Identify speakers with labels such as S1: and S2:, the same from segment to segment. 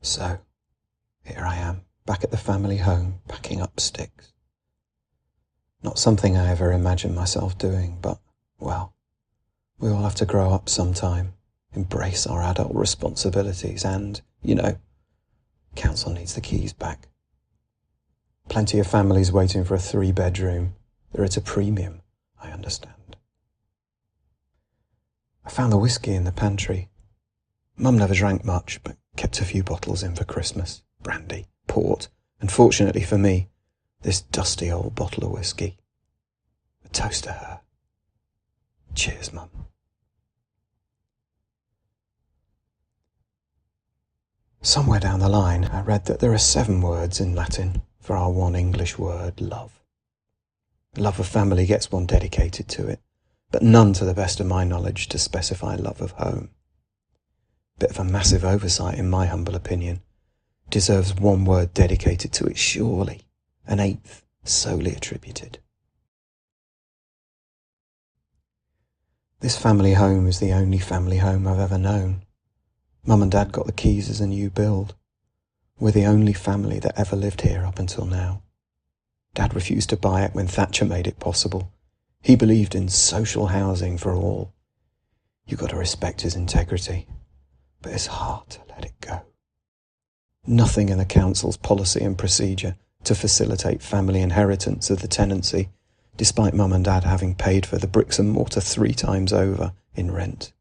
S1: So, here I am, back at the family home, packing up sticks. Not something I ever imagined myself doing, but, well, we all have to grow up sometime, embrace our adult responsibilities and, council needs the keys back. Plenty of families waiting for a 3-bedroom. They're at a premium, I understand. I found the whiskey in the pantry. Mum never drank much, but kept a few bottles in for Christmas. Brandy, port, and fortunately for me, this dusty old bottle of whiskey. A toast to her. Cheers, Mum. Somewhere down the line, I read that there are 7 words in Latin for our one English word, love. Love of family gets one dedicated to it, but none, to the best of my knowledge, to specify love of home. Bit of a massive oversight, in my humble opinion. Deserves one word dedicated to it, surely. An 8th solely attributed. This family home is the only family home I've ever known. Mum and Dad got the keys as a new build. We're the only family that ever lived here up until now. Dad refused to buy it when Thatcher made it possible. He believed in social housing for all. You got to respect his integrity, but it's hard to let it go. Nothing in the council's policy and procedure to facilitate family inheritance of the tenancy, despite Mum and Dad having paid for the bricks and mortar 3 times over in rent.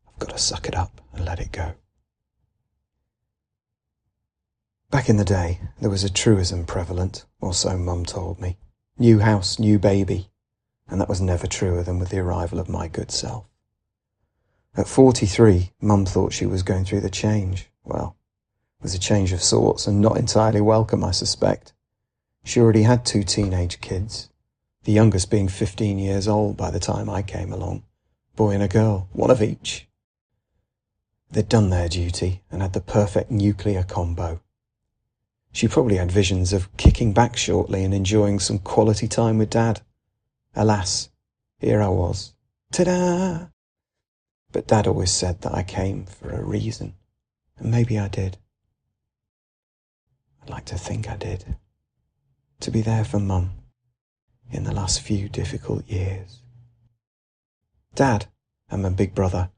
S1: I've got to suck it up and let it go. Back in the day, there was a truism prevalent, or so Mum told me. New house, new baby. And that was never truer than with the arrival of my good self. At 43, Mum thought she was going through the change. Well, it was a change of sorts and not entirely welcome, I suspect. She already had 2 teenage kids, the youngest being 15 years old by the time I came along. Boy and a girl, one of each. They'd done their duty and had the perfect nuclear combo. She probably had visions of kicking back shortly and enjoying some quality time with Dad. Alas, here I was. Ta-da! But Dad always said that I came for a reason, and maybe I did. I'd like to think I did. To be there for Mum in the last few difficult years. Dad and my big brother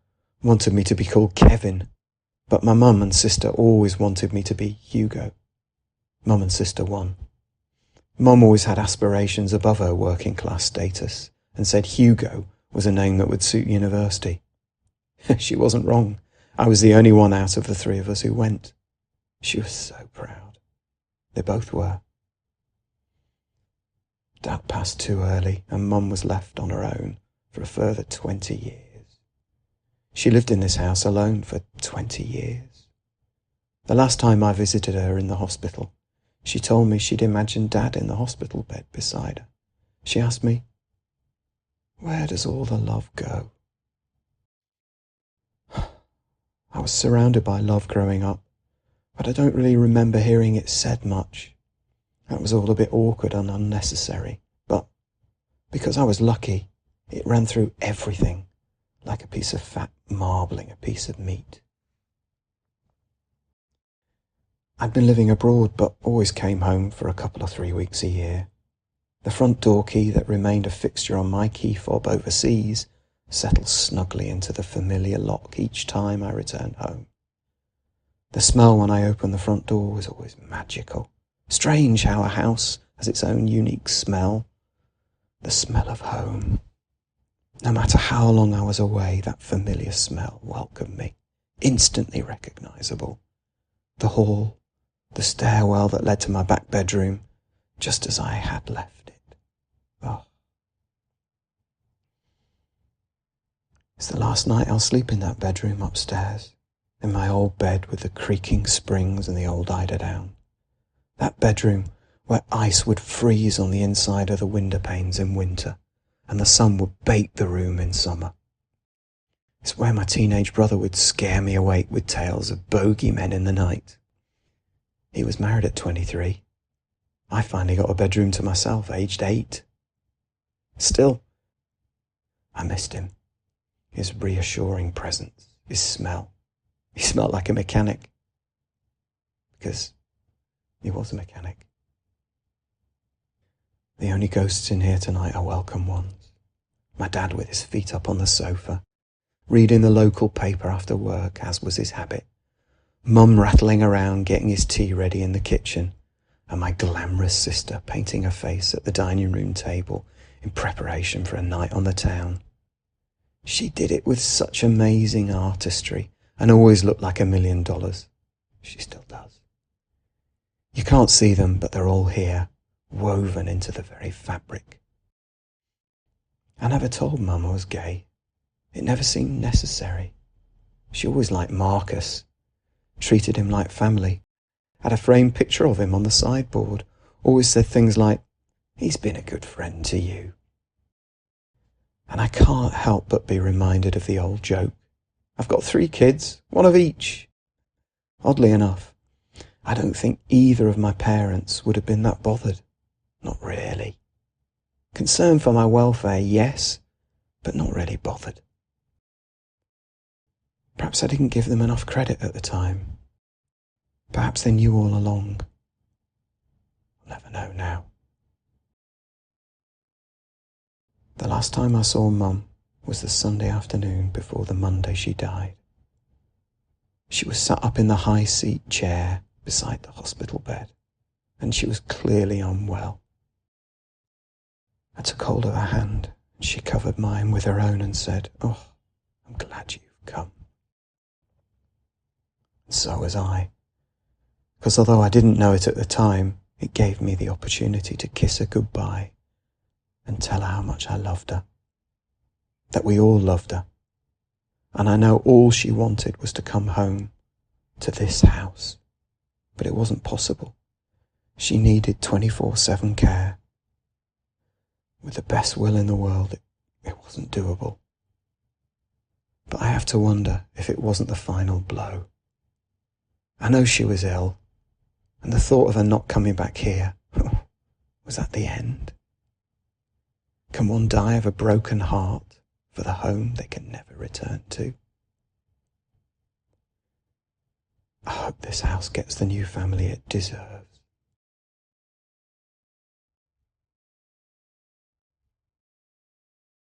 S1: wanted me to be called Kevin, but my mum and sister always wanted me to be Hugo. Mum and sister won. Mum always had aspirations above her working class status and said Hugo was a name that would suit university. She wasn't wrong. I was the only one out of the 3 of us who went. She was so proud. They both were. Dad passed too early and Mum was left on her own for a further 20 years. She lived in this house alone for 20 years. The last time I visited her in the hospital, she told me she'd imagined Dad in the hospital bed beside her. She asked me, "Where does all the love go?" I was surrounded by love growing up, but I don't really remember hearing it said much. That was all a bit awkward and unnecessary, but because I was lucky, it ran through everything, like a piece of fat marbling a piece of meat. I'd been living abroad, but always came home for a couple of 3 weeks a year. The front door key that remained a fixture on my key fob overseas settled snugly into the familiar lock each time I returned home. The smell when I opened the front door was always magical. Strange how a house has its own unique smell. The smell of home. No matter how long I was away, that familiar smell welcomed me, instantly recognisable. The hall, the stairwell that led to my back bedroom, just as I had left it. Oh. It's the last night I'll sleep in that bedroom upstairs, in my old bed with the creaking springs and the old eider-down. That bedroom where ice would freeze on the inside of the window panes in winter, and the sun would bake the room in summer. It's where my teenage brother would scare me awake with tales of bogeymen in the night. He was married at 23. I finally got a bedroom to myself, aged 8. Still, I missed him. His reassuring presence, his smell. He smelled like a mechanic. because he was a mechanic. The only ghosts in here tonight are welcome ones. My dad with his feet up on the sofa, reading the local paper after work, as was his habit. Mum rattling around getting his tea ready in the kitchen, and my glamorous sister painting her face at the dining room table in preparation for a night on the town. She did it with such amazing artistry and always looked like $1 million. She still does. You can't see them, but they're all here, woven into the very fabric. I never told Mum I was gay. It never seemed necessary. She always liked Marcus, treated him like family, had a framed picture of him on the sideboard, always said things like, "He's been a good friend to you." And I can't help but be reminded of the old joke. I've got 3 kids, 1 of each. Oddly enough, I don't think either of my parents would have been that bothered. Not really. Concerned for my welfare, yes, but not really bothered. Perhaps I didn't give them enough credit at the time. Perhaps they knew all along. I'll never know now. The last time I saw Mum was the Sunday afternoon before the Monday she died. She was sat up in the high-seat chair beside the hospital bed, and she was clearly unwell. I took hold of her hand, and she covered mine with her own and said, "Oh, I'm glad you've come." And so was I, because although I didn't know it at the time, it gave me the opportunity to kiss her goodbye and tell her how much I loved her, that we all loved her, and I know all she wanted was to come home to this house, but it wasn't possible. She needed 24/7 care. With the best will in the world, it wasn't doable. But I have to wonder if it wasn't the final blow. I know she was ill, and the thought of her not coming back here, was that the end? Can one die of a broken heart for the home they can never return to? I hope this house gets the new family it deserves.